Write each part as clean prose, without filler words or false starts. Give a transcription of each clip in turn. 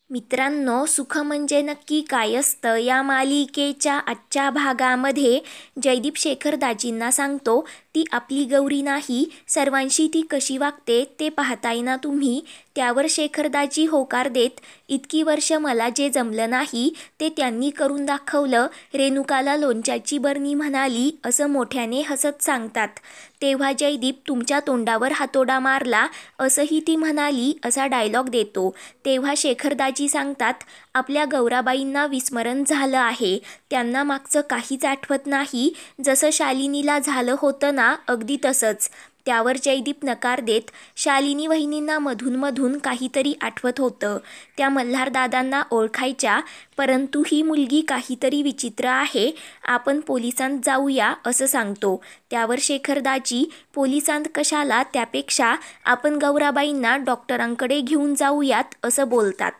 मित्रांनो, सुख म्हणजे नक्की काय असतं या मालिकेच्या आजच्या भागामध्ये जयदीप शेखर दाजींना सांगतो ती आपली गौरी नाही, सर्वांशी ती कशी वागते ते पाहताय ना तुम्ही. त्यावर शेखर दाजी होकार देत, इतकी वर्ष मला जे जमलं नाही ते त्यांनी करून दाखवलं. रेणुकाला लोणच्याची बरणी म्हणाली असं मोठ्याने हसत सांगतात. तेव्हा जयदीप तुमच्या तोंडावर हातोडा मारला असंही ती म्हणाली असा डायलॉग देतो. तेव्हा शेखर दाजी सांगतात आपल्या गौराबाईंना विस्मरण झालं आहे, त्यांना मागचं काहीच आठवत नाही, जसं शालिनीला झालं होतं ना अगदी तसंच. त्यावर जयदीप नकार देत, शालिनी वहिनींना मधून मधून काहीतरी आठवत होतं, त्या मल्हार दादांना ओळखायच्या, परंतु ही मुलगी काहीतरी विचित्र आहे, आपण पोलिसांत जाऊया असं सांगतो. त्यावर शेखर दाजी पोलिसांत कशाला, त्यापेक्षा आपण गौराबाईंना डॉक्टरांकडे घेऊन जाऊयात असं बोलतात.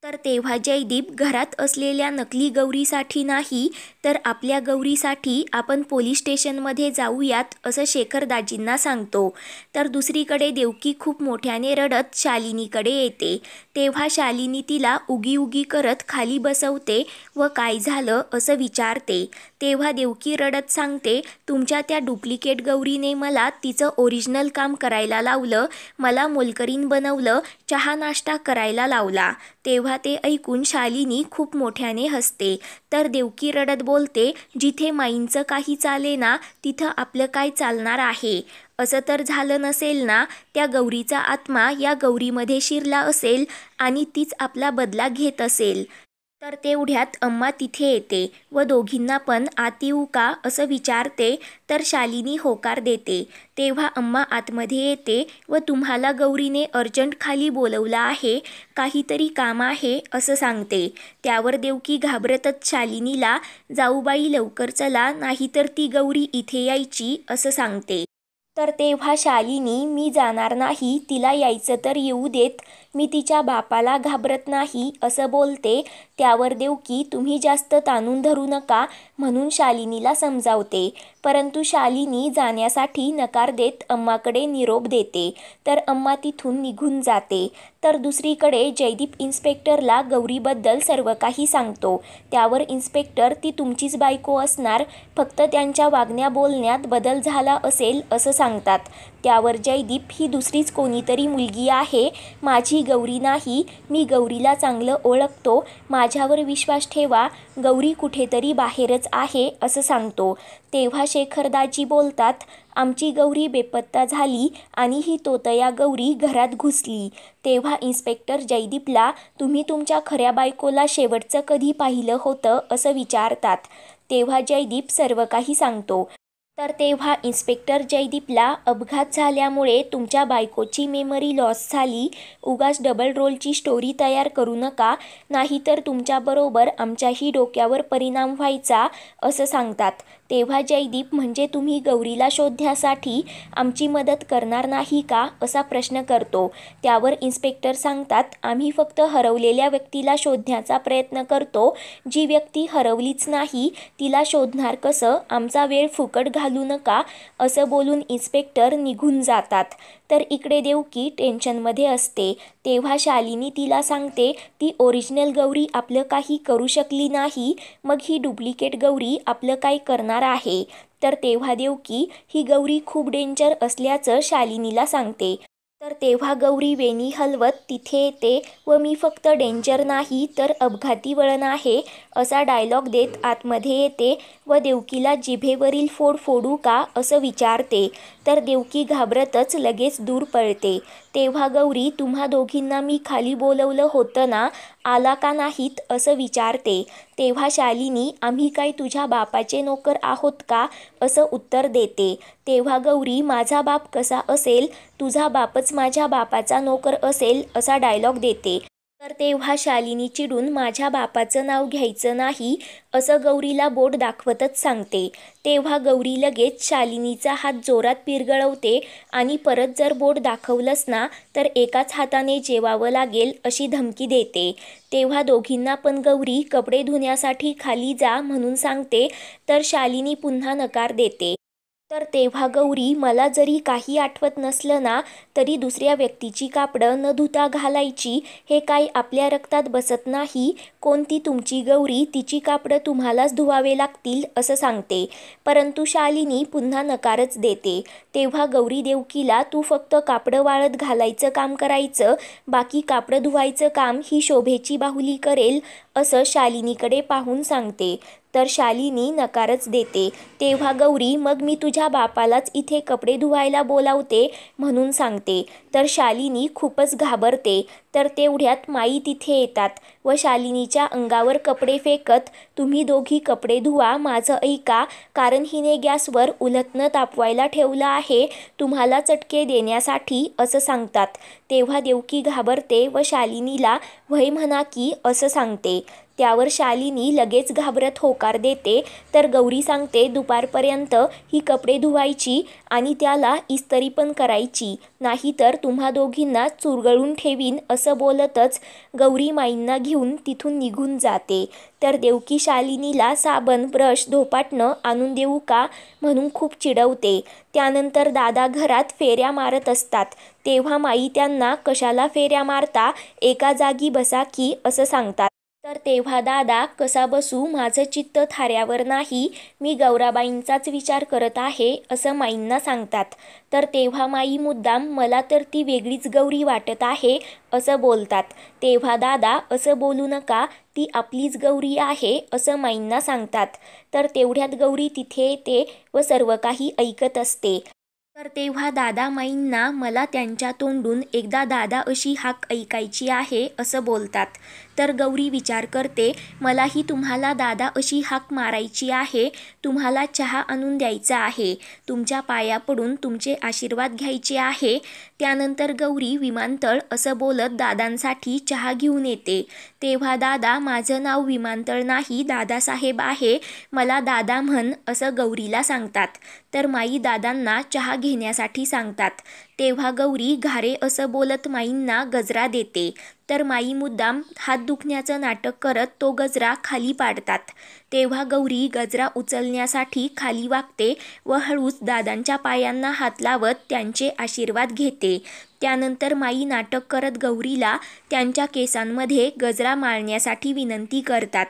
तर तेव्हा जयदीप घरात असलेल्या नकली गौरीसाठी नाही तर आपल्या गौरीसाठी आपण पोलीस स्टेशनमध्ये जाऊयात असं शेखर दाजींना सांगतो. तर दुसरीकडे देवकी खूप मोठ्याने रडत शालिनीकडे येते. तेव्हा शालिनी तिला उगी उगी करत खाली बसवते व काय झालं असं विचारते. तेव्हा देवकी रडत सांगते, तुमच्या त्या डुप्लिकेट गौरीने मला तिचं ओरिजिनल काम करायला लावलं, मला मोलकरीण बनवलं, चहा नाश्ता करायला लावला. तेव्हा ते ऐकून शालिनी खूप मोठ्याने हसते. तर देवकी रडत बोलते, जिथे माईंचं काही चाले ना तिथं आपलं काय चालणार आहे. असं तर झालं नसेल ना, त्या गौरीचा आत्मा या गौरीमध्ये शिरला असेल आणि तीच आपला बदला घेत असेल. तर तेवढ्यात अम्मा तिथे येते व दोघींना पण आत येऊ का असं विचारते. तर शालिनी होकार देते. तेव्हा अम्मा आतमध्ये येते व तुम्हाला गौरीने अर्जंट खाली बोलवलं आहे, काहीतरी काम आहे असं सांगते. त्यावर देवकी घाबरतच शालिनीला, जाऊबाई लवकर चला नाहीतर ती गौरी इथे यायची असं सांगते. तर तेव्हा शालिनी, मी जाणार नाही, तिला यायचं तर येऊ देत, मी तिच्या बापाला घाबरत नाही असं बोलते. त्यावर देवकी तुम्ही जास्त ताणून धरू नका म्हणून शालिनीला समजावते, परंतु शालिनी जाण्यासाठी नकार देत अम्माकडे निरोप देते. तर अम्मा तिथून निघून जाते. तर दुसरीकडे जयदीप इन्स्पेक्टरला गौरीबद्दल सर्व काही सांगतो. त्यावर इन्स्पेक्टर ती तुमचीच बायको असणार, फक्त त्यांच्या वागण्या बोलण्यात बदल झाला असेल असं सांगतात. त्यावर जयदीप ही दुसरीच कोणीतरी मुलगी आहे, माझी गौरी नाही, मी गौरीला चांगलं ओळखतो, माझ्यावर विश्वास ठेवा, गौरी कुठेतरी बाहेरच आहे असं सांगतो. तेव्हा शेखर दाजी बोलतात, आमची गौरी बेपत्ता झाली आणि ही तोतया गौरी घरात घुसली. तेव्हा इन्स्पेक्टर जयदीपला तुम्ही तुमच्या खऱ्या बायकोला शेवटचं कधी पाहिलं होतं असं विचारतात. तेव्हा जयदीप सर्व काही सांगतो. तर तेव्हा इन्स्पेक्टर जयदीपला अपघात झाल्यामुळे तुमच्या बायकोची मेमरी लॉस झाली, उगाच डबल रोलची स्टोरी तयार करू नका, नाहीतर तुमच्याबरोबर आमच्याही डोक्यावर परिणाम व्हायचा असं सांगतात. तेव्हा जयदीप म्हणजे तुम्ही गौरीला शोधण्यासाठी आमची मदत करणार नाही का असा प्रश्न करतो. त्यावर इन्स्पेक्टर सांगतात, आम्ही फक्त हरवलेल्या व्यक्तीला शोधण्याचा प्रयत्न करतो, जी व्यक्ती हरवलीच नाही तिला शोधणार कसं, आमचा वेळ फुकट घालू नका असं बोलून इन्स्पेक्टर निघून जातात. तर इकडे देवकी टेन्शनमध्ये असते. तेव्हा शालिनी तिला सांगते, ती ओरिजिनल गौरी आपलं काही करू शकली नाही, मग ही डुप्लिकेट गौरी आपलं काय करणार आहे. तर तेव्हा देवकी ही गौरी खूप डेंजर असल्याचं शालिनीला सांगते. तर तेव्हा गौरी वेणी हलवत तिथे येते व मी फक्त डेंजर नाही तर अपघाती वळण आहे असा डायलॉग देत आतमध्ये येते व देवकीला जिभेवरील फोड फोडू का असं विचारते. तर देवकी घाबरतच लगेच दूर पळते. तेव्हा गौरी तुम्हा दोघींना मी खाली बोलवलं होतं ना, आला का नाहीत असं विचारते. तेव्हा शालिनी, आम्ही काय तुझ्या बापाचे नोकर आहोत का असं उत्तर देते. तेव्हा गौरी, माझा बाप कसा असेल, तुझा बापच माझ्या बापाचा नोकर असेल असा डायलॉग देते. तर तेव्हा शालिनी चिडून माझ्या बापाचं नाव घ्यायचं नाही असं गौरीला बोट दाखवतच सांगते. तेव्हा गौरी लगेच शालिनीचा हात जोरात पिरगळवते आणि परत जर बोट दाखवलंस ना तर एकाच हाताने जेवावं लागेल अशी धमकी देते. तेव्हा दोघींना पण गौरी कपडे धुण्यासाठी खाली जा म्हणून सांगते. तर शालिनी पुन्हा नकार देते. तर तेव्हा गौरी मला जरी काही आठवत नसलं ना तरी दुसऱ्या व्यक्तीची कापडं न धुता घालायची हे काही आपल्या रक्तात बसत नाही. कोणती तुमची गौरी तिची कापडं तुम्हालाच धुवावे लागतील असं सांगते. परंतु शालिनी पुन्हा नकारच देते. तेव्हा गौरी देवकीला तू फक्त कापडं वाळत घालायचं काम करायचं, बाकी कापडं धुवायचं काम ही शोभेची बाहुली करेल असं शालिनीकडे पाहून सांगते. तर शालिनी नकारच देते. तेव्हा गौरी मग मी तुझ्या बापालाच इथे कपडे धुवायला बोलावते म्हणून सांगते. तर शालिनी खूपच घाबरते. तर तेवढ्यात माई तिथे येतात व शालिनीच्या अंगावर कपडे फेकत तुम्ही दोघी कपडे धुवा, माझं ऐका, कारण हिने गॅसवर उलथनं तापवायला ठेवलं आहे तुम्हाला चटके देण्यासाठी असं सांगतात. तेव्हा देवकी घाबरते व शालिनीला वय म्हणा की असं सांगते. त्यावर शालिनी लगेच घाबरत होकार देते. तर गौरी सांगते दुपारपर्यंत ही कपडे धुवायची आणि त्याला इस्त्री पण करायची, नाहीतर तुम्हा दोघींना चुरगळून ठेवीन असं बोलतच गौरी माईंना घेऊन तिथून निघून जाते. तर देवकी शालिनीला साबण, ब्रश, धोपाटणं आणून देऊ का म्हणून खूप चिडवते. त्यानंतर दादा घरात फेऱ्या मारत असतात. तेव्हा माई त्यांना कशाला फेऱ्या मारता, एका जागी बसा की असं सांगतात. तर तेव्हा दादा कसा बसू, माझं चित्त थाऱ्यावर नाही, मी गौराबाईंचाच विचार करत आहे असं माईंना सांगतात. तर तेव्हा माई मुद्दाम मला तर ती वेगळीच गौरी वाटत आहे असं बोलतात. तेव्हा दादा असं बोलू नका, ती आपलीच गौरी आहे असं माईंना सांगतात. तर तेवढ्यात गौरी तिथे येते व सर्व काही ऐकत असते. तर तेव्हा दादा माईंना मला त्यांच्या तोंडून एकदा दादा अशी हाक ऐकायची आहे असं बोलतात. तर गौरी विचार करते, मलाही तुम्हाला दादा अशी हाक मारायची आहे, तुम्हाला चहा आणून द्यायचा आहे, तुमच्या पाया पडून तुमचे आशीर्वाद घ्यायचे आहे. त्यानंतर गौरी विमानतळ असं बोलत दादांसाठी चहा घेऊन येते. तेव्हा दादा माझं नाव विमानतळ नाही दादासाहेब आहे, मला दादा म्हण असं गौरीला सांगतात. तर माई दादांना चहा घेण्यासाठी सांगतात. तेव्हा गौरी घारे असं बोलत माईंना गजरा देते. तर माई मुद्दाम हात दुखण्याचं नाटक करत तो गजरा खाली पाडतात. तेव्हा गौरी गजरा उचलण्यासाठी खाली वाकते व हळूच दादांच्या पायांना हात लावत त्यांचे आशीर्वाद घेते. त्यानंतर माई नाटक करत गौरीला त्यांच्या केसांमध्ये गजरा माळण्यासाठी विनंती करतात.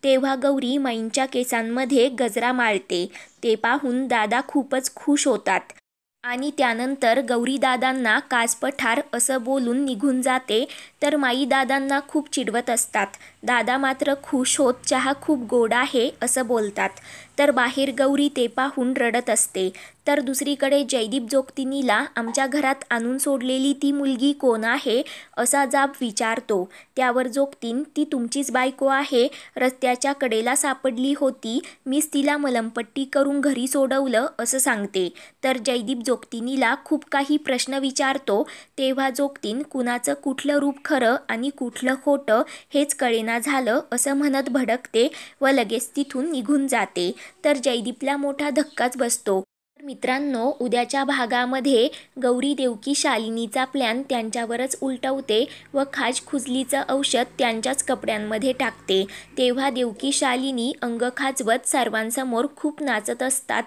तेव्हा गौरी माईंच्या केसांमध्ये गजरा माळते. ते पाहून दादा खूपच खुश होतात आणि त्यानंतर गौरी दादांना कास पठार असं बोलून निघून जाते. तर माई दादांना खूप चिडवत असतात. दादा मात्र खुश होत चहा खूप गोड आहे असं बोलतात. तर बाहेर गौरी ते पाहून रडत असते. तर दुसरीकडे जयदीप जोगतिनीला आमच्या घरात आणून सोडलेली ती मुलगी कोण आहे असा जाब विचारतो. त्यावर जोगतीन ती तुमचीच बायको आहे, रस्त्याच्या कडेला सापडली होती, मीच तिला मलमपट्टी करून घरी सोडवलं असं सांगते. तर जयदीप जोगतिनीला खूप काही प्रश्न विचारतो. तेव्हा जोगतीन कुणाचं कुठलं रूप खरं आणि कुठलं खोटं हेच कळेना झालं असं म्हणत भडकते व लगेच तिथून निघून जाते. तर जयदीपला मोठा धक्काच बसतो. तर मित्रांनो, उद्याच्या भागामध्ये गौरी देवकी शालिनीचा प्लॅन त्यांच्यावरच उलटवते व खाज खुजलीचं औषध त्यांच्याच कपड्यांमध्ये टाकते. तेव्हा देवकी शालिनी अंग खाजवत सर्वांसमोर खूप नाचत असतात.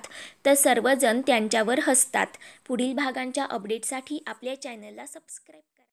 तर सर्वजण त्यांच्यावर हसतात. पुढील भागांच्या अपडेटसाठी आपल्या चॅनलला सबस्क्राईब